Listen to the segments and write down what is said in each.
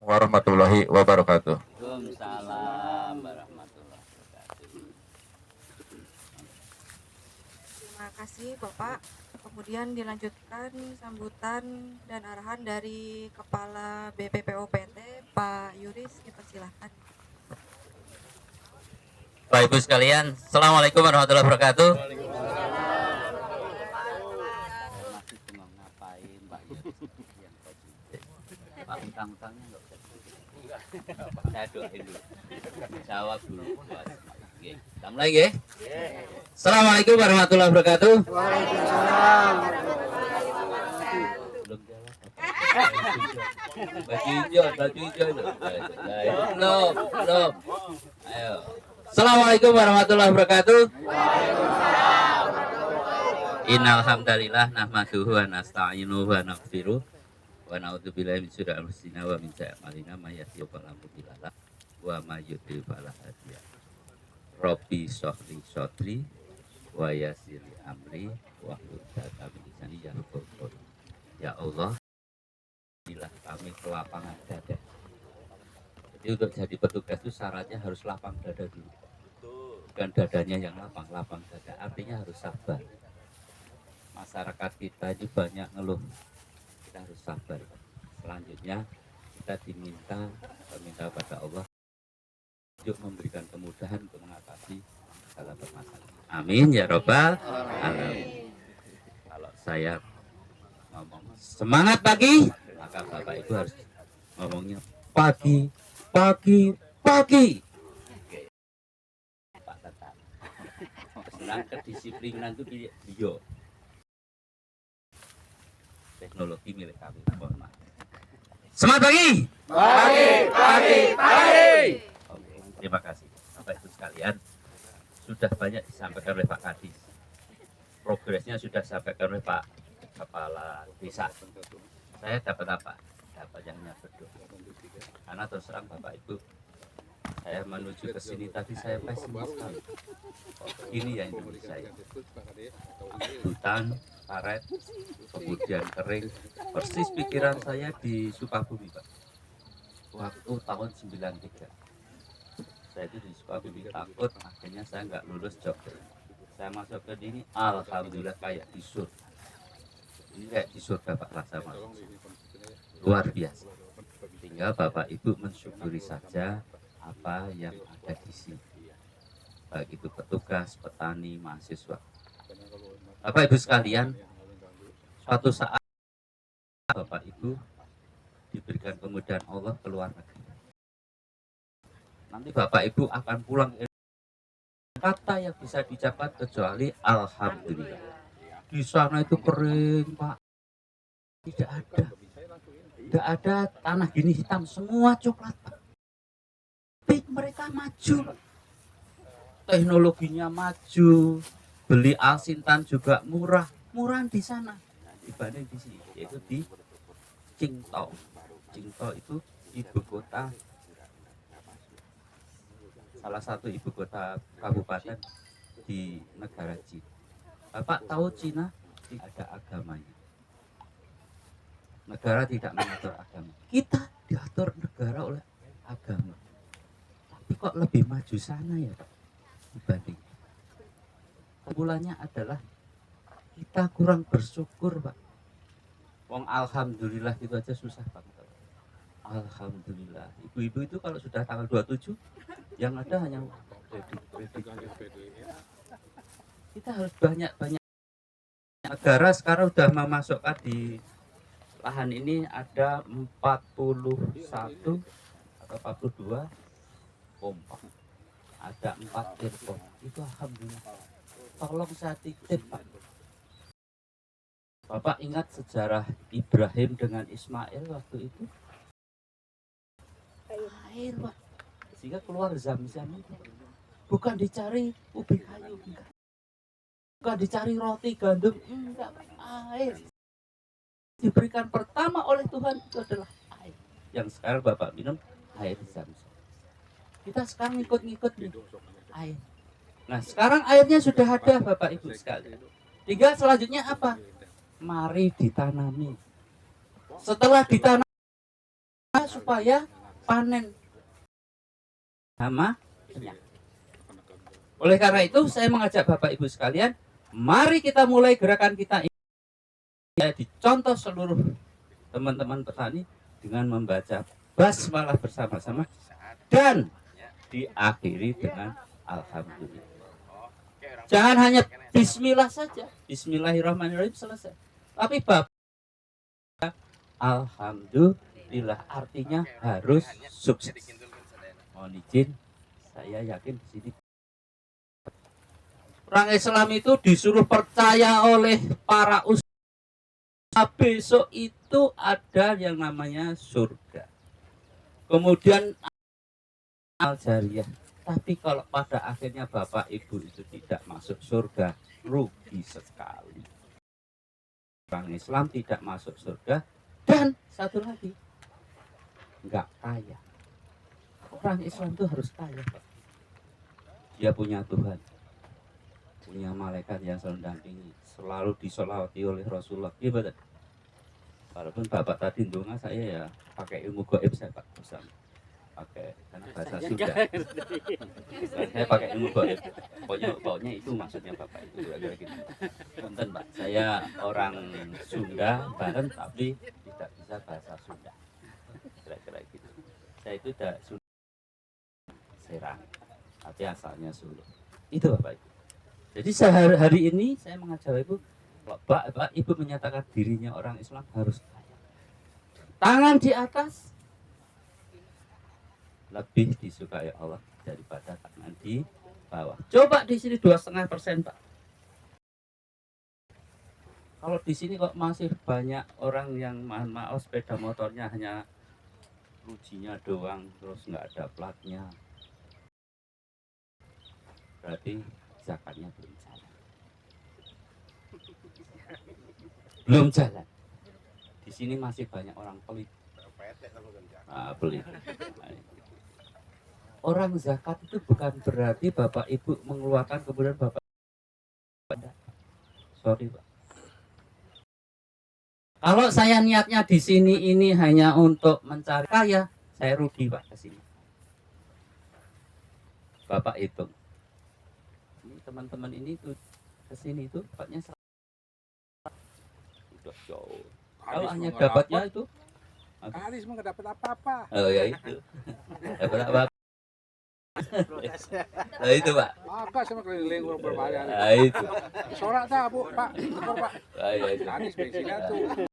warahmatullahi wabarakatuh. Waalaikumsalam warahmatullahi wabarakatuh. Terima kasih Bapak. Kemudian dilanjutkan sambutan dan arahan dari Kepala BPPOPT Pak Yuris, dipersilahkan. Bapak Ibu sekalian, Assalamualaikum warahmatullahi wabarakatuh. Masih cuma ngapain Pak Yuris yang Pak utang-utangnya nggak usah dikit. Saya doain dulu. Jawab dulu. Tambah lagi ya. Assalamualaikum warahmatullahi wabarakatuh. Waalaikumsalam. Belum jawab. Baju hijau. Belum. Ayo. Assalamualaikum warahmatullahi wabarakatuh. Innal hamdalillah nahmaduhu wa nasta'inuhu wa naghfiruh wa na'udzubillahi min syururi anfusina wa min sayyi'ati a'malina may yahdihillahu fala mudhillalah wa may yudhlil fala hadiya. Rabbi shrahli sadri wa yassir li amri wa hlul 'uqdatam min lisani yafqahu qawli. Ya Allah, inilah kami kelapangan dada. Jadi untuk jadi petugas itu syaratnya harus lapang dada dulu. Bukan dadanya yang lapang dada. Artinya harus sabar. Masyarakat kita itu banyak ngeluh. Kita harus sabar. Selanjutnya kita meminta pada Allah untuk memberikan kemudahan untuk mengatasi segala permasalahan. Amin ya robbal alamin. Kalau saya ngomong semangat pagi, maka Bapak Ibu harus ngomongnya pagi. Oke. Pak Tata. Senang kedisiplinan itu bio. Teknologi milik kami. Mohon maaf. Semangat pagi. Pagi. Oke, terima kasih. Bapak Ibu sekalian, sudah banyak disampaikan oleh Pak Kadis. Progresnya sudah disampaikan oleh Pak Kepala Desa. Saya dapat apa? Dapat yang berdoa. Karena terus terang Bapak Ibu, saya menuju ke sini tadi saya pesimis sekali. Ini yang Indonesia ya. Hutan, karet, kemudian kering. Persis pikiran saya di Sukabumi Pak. Waktu tahun 93. Saya itu di Sukabumi takut, akhirnya saya nggak lulus job. Saya masuk ke sini, alhamdulillah kayak di surga. Ini kayak di surga Pak rasa masuk. Luar biasa. Tinggal Bapak Ibu mensyukuri saja apa yang ada di sini. Baik itu petugas, petani, mahasiswa. Bapak Ibu sekalian, suatu saat Bapak Ibu diberikan kemudahan Allah ke luar negeri. Nanti Bapak Ibu akan pulang, kata yang bisa diucapkan kecuali alhamdulillah. Di sana itu kering Pak, tidak ada tanah gini hitam, semua coklat Pak. Tapi mereka maju, teknologinya maju, beli alsintan juga murah di sana dibanding di sini, yaitu di Qingdao. Qingdao itu ibu kota, salah satu ibu kota kabupaten di negara Cina. Bapak tahu Cina tidak ada agamanya. Negara tidak mengatur agama. Kita diatur negara oleh agama. Tapi kok lebih maju sana ya Pak dibanding. Kesimpulannya adalah kita kurang bersyukur Pak. Wong alhamdulillah itu aja susah banget. Alhamdulillah. Ibu-ibu itu kalau sudah tanggal 27 yang ada hanya kredit. Kita harus banyak negara sekarang sudah memasukkan di lahan ini ada 41 atau 42 pompa. Ada 4 telepon. Itu alhamdulillah. Tolong saya titip Pak. Bapak ingat sejarah Ibrahim dengan Ismail waktu itu? Air Pak. Sehingga keluar zam-zam itu. Bukan dicari ubi kayu, enggak. Bukan dicari roti gandum, enggak. Air. Diberikan pertama oleh Tuhan itu adalah air. Yang sekarang Bapak minum air zam-zam. Kita sekarang ngikut-ngikut nih air. Nah sekarang airnya sudah ada Bapak Ibu sekalian. Tinggal selanjutnya apa? Mari ditanami. Setelah ditanami supaya panen hama penyakit. Oleh karena itu saya mengajak Bapak Ibu sekalian, mari kita mulai gerakan kita ini dicontoh seluruh teman-teman petani dengan membaca basmalah bersama-sama dan diakhiri dengan alhamdulillah. Jangan hanya bismillah saja, bismillahirrahmanirrahim selesai. Tapi Bapak alhamdulillah artinya harus sukses. Mohon izin, saya yakin di sini orang Islam itu disuruh percaya oleh para ustaz besok itu ada yang namanya surga. Kemudian al-jariyah. Tapi kalau pada akhirnya Bapak Ibu itu tidak masuk surga, rugi sekali. Orang Islam tidak masuk surga dan satu lagi nggak kaya. Orang Islam itu harus kaya, Pak. Dia punya Tuhan, punya malaikat yang selalu dampingi, selalu disolawati oleh Rasulullah. Gimana? Walaupun Bapak tadi ndonga, saya ya pakai ilmu gaib saya Pak bersama. Pakai karena bahasa Sunda. Saya pakai ilmu gaib. Pokoknya itu maksudnya Bapak itu kira-kira gitu. Punten Pak, saya orang Sunda bareng tapi tidak bisa bahasa Sunda. Kira-kira gitu. Saya itu udah Sunda Serang, tapi asalnya Solo. Itu Bapak Ibu. Jadi hari ini saya mengajak Ibu, Bapak Ibu menyatakan dirinya orang Islam harus kaya. Tangan di atas lebih disukai Allah daripada tangan di bawah. Coba di sini 2,5% Pak. Kalau di sini kok masih banyak orang yang maaf sepeda motornya hanya rujinya doang, terus nggak ada platnya. Berarti zakatnya belum jalan. Belum jalan. Di sini masih banyak orang pelit. Pelit. Orang zakat itu bukan berarti Bapak Ibu mengeluarkan kemudian Bapak. Sorry Pak. Kalau saya niatnya di sini ini hanya untuk mencari kaya, saya rugi Pak ke sini. Bapak hitung. Ini teman-teman ini tuh ke sini itu dapatnya udah jauh. Kalau hanya dapatnya itu Kalis mah nggak dapat apa-apa. oh ya itu. Dapat apa? Nah itu Pak. Agak sama keliling berbahaya. Nah itu. Sorak dah Bu, Pak. Tekor Pak. Ah, ya, itu. Kalis bensinnya tuh.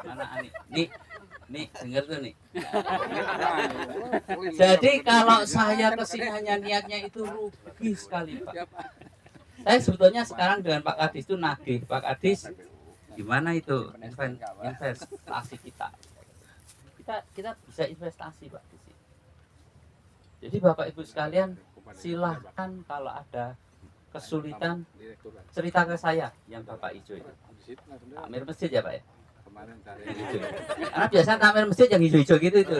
Mana Ani? Nih, dengar tuh nih. Jadi kalau saya kesini hanya niatnya itu rugi sekali Pak. Saya sebetulnya sekarang dengan Pak Kadis itu nagih. Pak Kadis, gimana itu investasi kita? Kita bisa investasi Pak di sini. Jadi Bapak Ibu sekalian, silahkan kalau ada kesulitan cerita ke saya yang Bapak hijau itu. Amir masjid ya Pak ya? Karena biasa kamera masjid yang hijau-hijau gitu itu.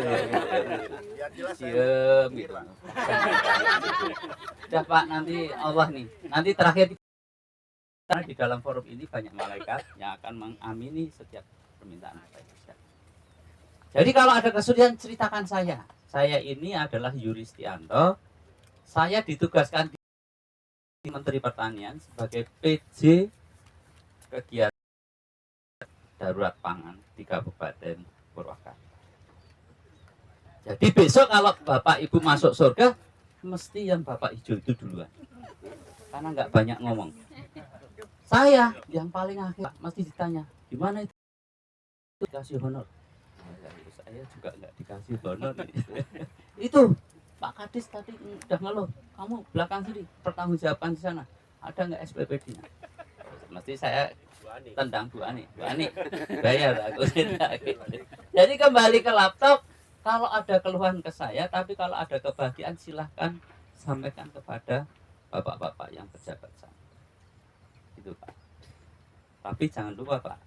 Siem gitu. Udah Pak, nanti Allah nih. Nanti terakhir di dalam forum ini banyak malaikat yang akan mengamini setiap permintaan kita. Jadi kalau ada kesulitan ceritakan saya. Saya ini adalah Yuristianto. Saya ditugaskan di Menteri Pertanian sebagai PJ kegiatan darurat pangan di Kabupaten Purwakarta. Jadi besok kalau Bapak Ibu masuk surga, mesti yang Bapak hijau itu duluan. Karena nggak banyak ngomong. Saya yang paling akhir mesti ditanya, gimana itu? Dikasih honor. Saya juga nggak dikasih honor. Itu Pak Kadis tadi udah ngeluh, kamu belakang sini pertanggungjawaban di sana. Ada nggak SPPD-nya? Mesti saya tendang Bu Ani bayar aku. Jadi kembali ke laptop, kalau ada keluhan ke saya, tapi kalau ada kebahagiaan silahkan sampaikan kepada bapak-bapak yang pejabat sana. Itu Pak. Tapi jangan lupa Pak,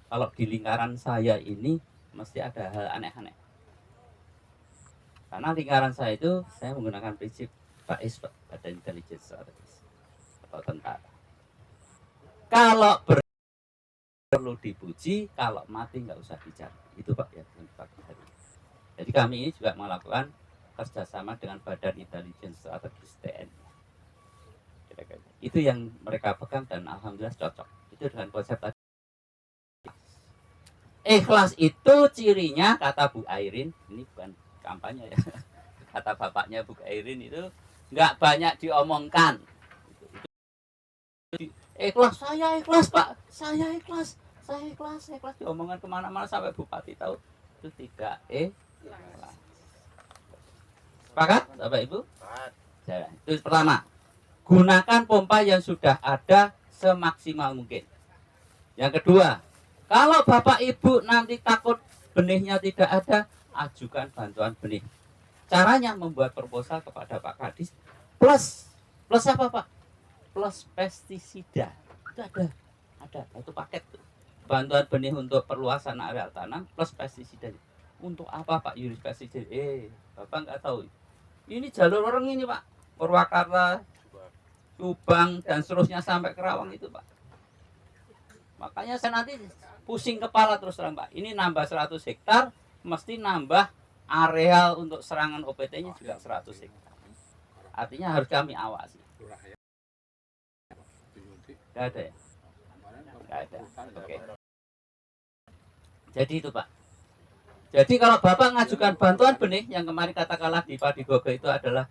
kalau di lingkaran saya ini mesti ada hal aneh-aneh. Karena lingkaran saya itu saya menggunakan prinsip BAIS Pak, Badan Intelijen Strategis atau tentara. Kalau perlu dipuji, kalau mati nggak usah dicari. Itu Pak ya yang dipakai hari. Jadi kami ini juga melakukan kerjasama dengan Badan Intelijen Strategis TNI. Itu yang mereka pegang dan alhamdulillah cocok. Itu dengan konsep tadi. Ikhlas itu cirinya kata Bu Airin, ini bukan kampanye ya. Kata bapaknya Bu Airin itu nggak banyak diomongkan. Ikhlas, saya ikhlas Pak, saya ikhlas diomongkan kemana-mana sampai bupati tahu itu tidak ikhlas. Sepakat Bapak Ibu? Ya, itu pertama, gunakan pompa yang sudah ada semaksimal mungkin. Yang kedua, kalau Bapak Ibu nanti takut benihnya tidak ada, ajukan bantuan benih. Caranya membuat proposal kepada Pak Kadis plus apa Pak? Plus pestisida. Itu ada itu paket tuh. Bantuan benih untuk perluasan areal tanam plus pestisida. Untuk apa Pak Yuris pestisida? Bapak nggak tahu. Ini jalur orang ini Pak, Purwakarta, Subang dan seterusnya sampai Kerawang itu Pak. Makanya saya nanti pusing kepala terus terang Pak. Ini nambah 100 hektar, mesti nambah areal untuk serangan OPT-nya juga 100 hektar. Artinya harus kami awasi. Gak ada ya? Gak ada. Oke. Jadi itu Pak. Jadi kalau Bapak ngajukan bantuan benih yang kemarin katakanlah di Padi Gogo itu adalah